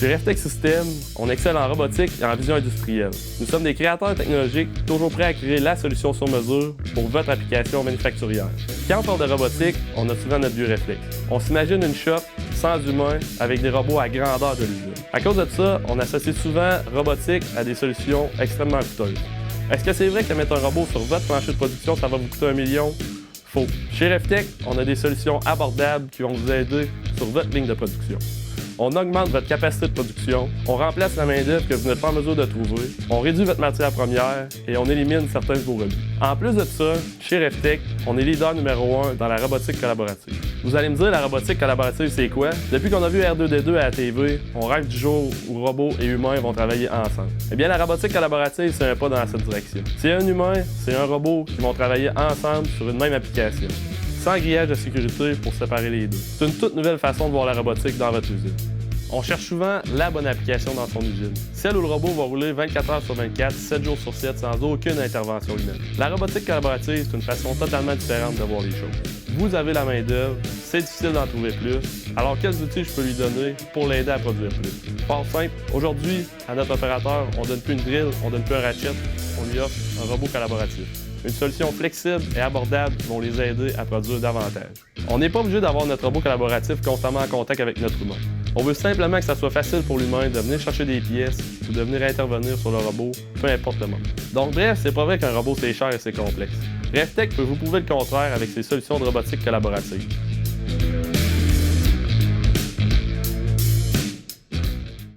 Chez RefTech Systems, on excelle en robotique et en vision industrielle. Nous sommes des créateurs technologiques toujours prêts à créer la solution sur mesure pour votre application manufacturière. Quand on parle de robotique, on a souvent notre vieux réflexe. On s'imagine une shop sans humain avec des robots à grandeur de l'usine. À cause de ça, on associe souvent robotique à des solutions extrêmement coûteuses. Est-ce que c'est vrai que mettre un robot sur votre plancher de production, ça va vous coûter 1 million? Faux. Chez RefTech, on a des solutions abordables qui vont vous aider sur votre ligne de production. On augmente votre capacité de production, on remplace la main-d'œuvre que vous n'êtes pas en mesure de trouver, on réduit votre matière première et on élimine certains de vos rebuts. En plus de ça, chez RefTech, on est leader numéro 1 dans la robotique collaborative. Vous allez me dire, la robotique collaborative, c'est quoi? Depuis qu'on a vu R2D2 à la TV, on rêve du jour où robots et humains vont travailler ensemble. Eh bien, la robotique collaborative, c'est un pas dans cette direction. C'est un humain, c'est un robot qui vont travailler ensemble sur une même application, sans grillage de sécurité pour séparer les deux. C'est une toute nouvelle façon de voir la robotique dans votre usine. On cherche souvent la bonne application dans son usine, celle où le robot va rouler 24 heures sur 24, 7 jours sur 7 sans aucune intervention humaine. La robotique collaborative, c'est une façon totalement différente de voir les choses. Vous avez la main-d'œuvre, c'est difficile d'en trouver plus, alors quels outils je peux lui donner pour l'aider à produire plus? Fort simple, aujourd'hui, à notre opérateur, on donne plus une drill, on donne plus un ratchet, on lui offre un robot collaboratif. Une solution flexible et abordable qui vont les aider à produire davantage. On n'est pas obligé d'avoir notre robot collaboratif constamment en contact avec notre humain. On veut simplement que ça soit facile pour l'humain de venir chercher des pièces ou de venir intervenir sur le robot, peu importe le moment. Donc bref, c'est pas vrai qu'un robot c'est cher et c'est complexe. RefTech peut vous prouver le contraire avec ses solutions de robotique collaborative.